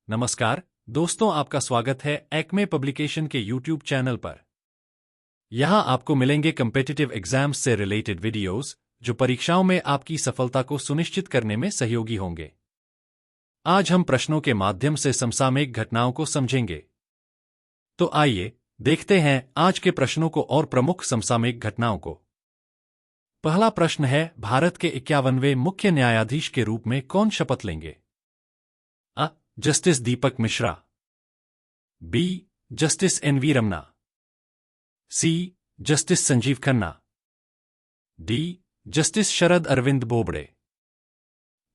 नमस्कार दोस्तों, आपका स्वागत है एक्मे पब्लिकेशन के यूट्यूब चैनल पर। यहां आपको मिलेंगे कम्पिटिटिव एग्जाम्स से रिलेटेड वीडियोस जो परीक्षाओं में आपकी सफलता को सुनिश्चित करने में सहयोगी होंगे। आज हम प्रश्नों के माध्यम से समसामयिक घटनाओं को समझेंगे। तो आइए देखते हैं आज के प्रश्नों को और प्रमुख समसामयिक घटनाओं को। पहला प्रश्न है, भारत के 51वें मुख्य न्यायाधीश के रूप में कौन शपथ लेंगे? A. Justice Deepak Mishra. B. Justice N V. Ramana. C. Justice Sanjiv Khanna. D. Justice Sharad Arvind Bobde.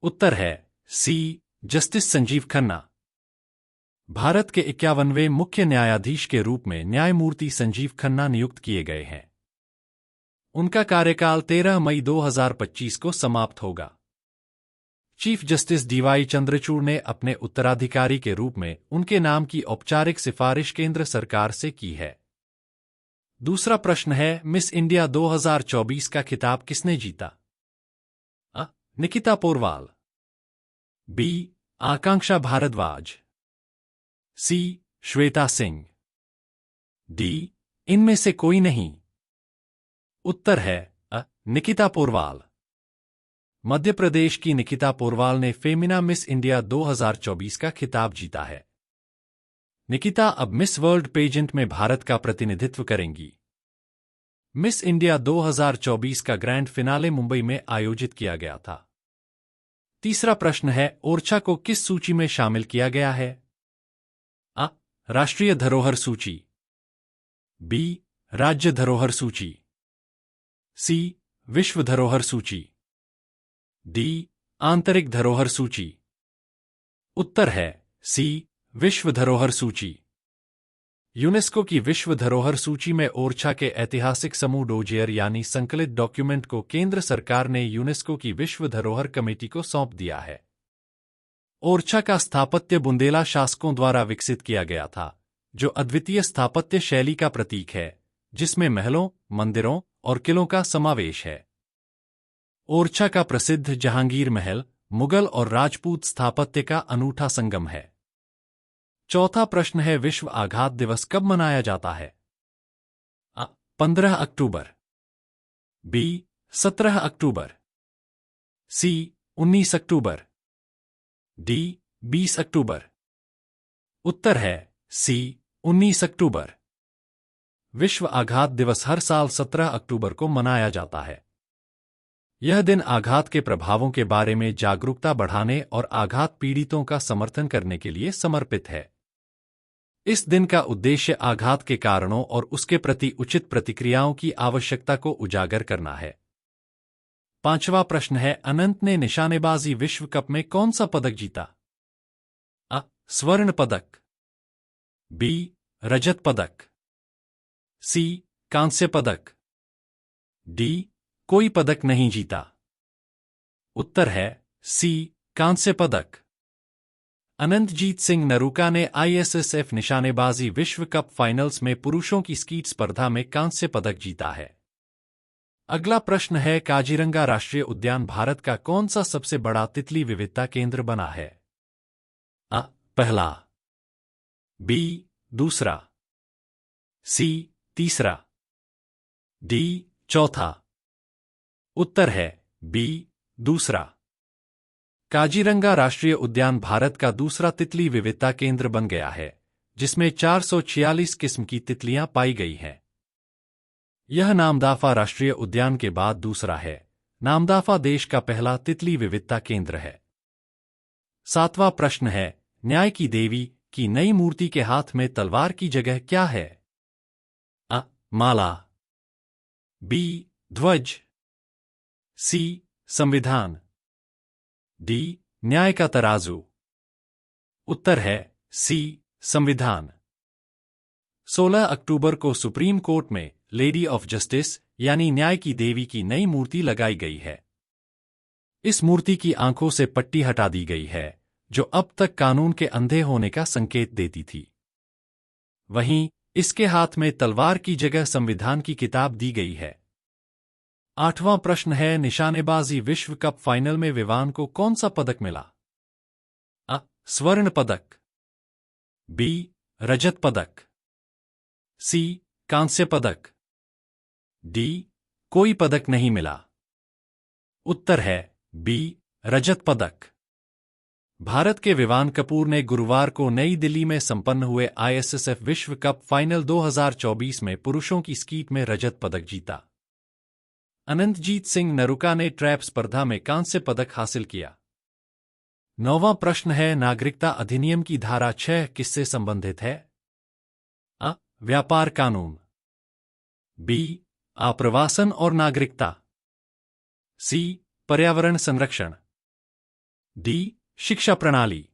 उत्तर है सी. जस्टिस संजीव खन्ना। भारत के 51वें मुख्य न्यायाधीश के रूप में न्यायमूर्ति संजीव खन्ना नियुक्त किए गए हैं। उनका कार्यकाल 13 मई 2025 को समाप्त होगा। Chief justice D.Y.. चंद्रचूड़ ने अपने उत्तराधिकारी के रूप में उनके नाम की औपचारिक सिफारिश केंद्र सरकार से की है। दूसरा प्रश्न है, मिस इंडिया 2024 का खिताब किसने जीता? अ. निकिता पोरवाल। बी. आकांक्षा भारद्वाज। सी. श्वेता सिंह। डी. इनमें से कोई नहीं। उत्तर है अ. निकिता पोरवाल। मध्य प्रदेश की निकिता पोरवाल ने फेमिना मिस इंडिया 2024 का खिताब जीता है। निकिता अब मिस वर्ल्ड पेजेंट में भारत का प्रतिनिधित्व करेंगी। मिस इंडिया 2024 का ग्रैंड फिनाले मुंबई में आयोजित किया गया था। तीसरा प्रश्न है, ओरछा को किस सूची में शामिल किया गया है? अ. राष्ट्रीय धरोहर सूची। बी. राज्य धरोहर सूची। सी. विश्व धरोहर सूची। डी. आंतरिक धरोहर सूची। उत्तर है सी. विश्व धरोहर सूची। यूनेस्को की विश्व धरोहर सूची में ओरछा के ऐतिहासिक समूह डोजियर यानी संकलित डॉक्यूमेंट को केंद्र सरकार ने यूनेस्को की विश्व धरोहर कमेटी को सौंप दिया है। ओरछा का स्थापत्य बुंदेला शासकों द्वारा विकसित किया गया था, जो अद्वितीय स्थापत्य शैली का प्रतीक है, जिसमें महलों, मंदिरों और किलों का समावेश है। ओरछा का प्रसिद्ध जहांगीर महल मुगल और राजपूत स्थापत्य का अनूठा संगम है। चौथा प्रश्न है, विश्व आघात दिवस कब मनाया जाता है? अ. 15 अक्टूबर। बी. 17 अक्टूबर। सी. 19 अक्टूबर। डी. 20 अक्टूबर। उत्तर है सी. 19 अक्टूबर। विश्व आघात दिवस हर साल 17 अक्टूबर को मनाया जाता है। यह दिन आघात के प्रभावों के बारे में जागरूकता बढ़ाने और आघात पीड़ितों का समर्थन करने के लिए समर्पित है। इस दिन का उद्देश्य आघात के कारणों और उसके प्रति उचित प्रतिक्रियाओं की आवश्यकता को उजागर करना है। पांचवा प्रश्न है, अनंत ने निशानेबाजी विश्व कप में कौन सा पदक जीता? अ. स्वर्ण पदक। बी. रजत पदक। सी. कांस्य पदक। डी. कोई पदक नहीं जीता। उत्तर है सी. कांस्य पदक। अनंतजीत सिंह नरूका ने आईएसएसएफ निशानेबाजी विश्व कप फाइनल्स में पुरुषों की स्कीट स्पर्धा में कांस्य पदक जीता है। अगला प्रश्न है, काजीरंगा राष्ट्रीय उद्यान भारत का कौन सा सबसे बड़ा तितली विविधता केंद्र बना है? अ. पहला। बी. दूसरा। सी. तीसरा। डी. चौथा। उत्तर है बी. दूसरा। काजीरंगा राष्ट्रीय उद्यान भारत का दूसरा तितली विविधता केंद्र बन गया है, जिसमें 446 किस्म की तितलियां पाई गई हैं। यह नामदाफा राष्ट्रीय उद्यान के बाद दूसरा है। नामदाफा देश का पहला तितली विविधता केंद्र है। सातवां प्रश्न है, न्याय की देवी की नई मूर्ति के हाथ में तलवार की जगह क्या है? अ. माला। बी. ध्वज। सी. संविधान। डी. न्याय का तराजू। उत्तर है सी. संविधान। 16 अक्टूबर को सुप्रीम कोर्ट में लेडी ऑफ जस्टिस यानी न्याय की देवी की नई मूर्ति लगाई गई है। इस मूर्ति की आंखों से पट्टी हटा दी गई है, जो अब तक कानून के अंधे होने का संकेत देती थी। वहीं इसके हाथ में तलवार की जगह संविधान की किताब दी गई है। आठवां प्रश्न है, निशानेबाजी विश्व कप फाइनल में विवान को कौन सा पदक मिला? अ. स्वर्ण पदक। बी रजत पदक, सी कांस्य पदक, डी कोई पदक नहीं मिला। उत्तर है बी रजत पदक। भारत के विवान कपूर ने गुरुवार को नई दिल्ली में संपन्न हुए आईएसएसएफ विश्व कप फाइनल 2024 में पुरुषों की स्कीट में रजत पदक जीता। अनंतजीत सिंह नरूका ने ट्रैप स्पर्धा में कांस्य पदक हासिल किया। 9वां प्रश्न है, नागरिकता अधिनियम की धारा 6 किससे संबंधित है? अ व्यापार कानून, बी आप्रवासन और नागरिकता, सी पर्यावरण संरक्षण, डी शिक्षा प्रणाली।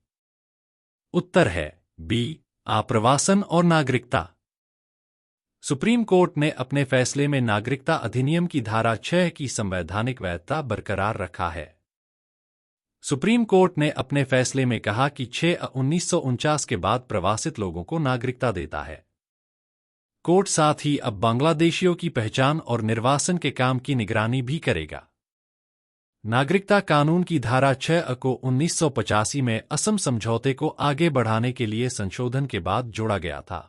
उत्तर है बी आप्रवासन और नागरिकता। सुप्रीम कोर्ट ने अपने फैसले में नागरिकता अधिनियम की धारा 6 की संवैधानिक वैधता बरकरार रखा है। सुप्रीम कोर्ट ने अपने फैसले में कहा कि 6/1949 के बाद प्रवासित लोगों को नागरिकता देता है। कोर्ट साथ ही अब बांग्लादेशियों की पहचान और निर्वासन के काम की निगरानी भी करेगा। नागरिकता कानून की धारा 6 को 1985 में असम समझौते को आगे बढ़ाने के लिए संशोधन के बाद जोड़ा गया था।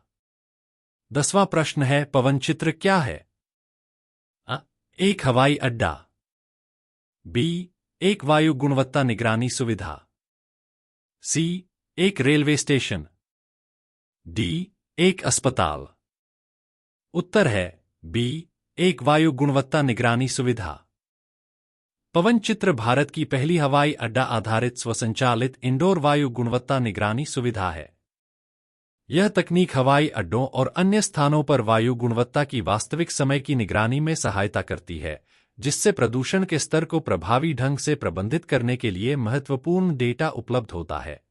10वां प्रश्न है, पवन चित्र क्या है? अ एक हवाई अड्डा, बी एक वायु गुणवत्ता निगरानी सुविधा, सी एक रेलवे स्टेशन, डी एक अस्पताल। उत्तर है बी एक वायु गुणवत्ता निगरानी सुविधा। पवन चित्र भारत की पहली हवाई अड्डा आधारित स्वसंचालित इंडोर वायु गुणवत्ता निगरानी सुविधा है। यह तकनीक हवाई अड्डों और अन्य स्थानों पर वायु गुणवत्ता की वास्तविक समय की निगरानी में सहायता करती है, जिससे प्रदूषण के स्तर को प्रभावी ढंग से प्रबंधित करने के लिए महत्वपूर्ण डेटा उपलब्ध होता है।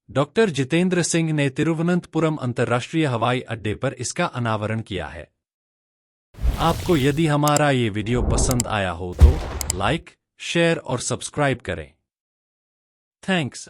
डॉक्टर जितेंद्र सिंह ने तिरुवनंतपुरम अंतर्राष्ट्रीय हवाई अड्डे पर इसका अनावरण किया है। आपको यदि हमारा ये वीडियो पसंद आया हो तो लाइक, शेयर और सब्सक्राइब करें। थैंक्स।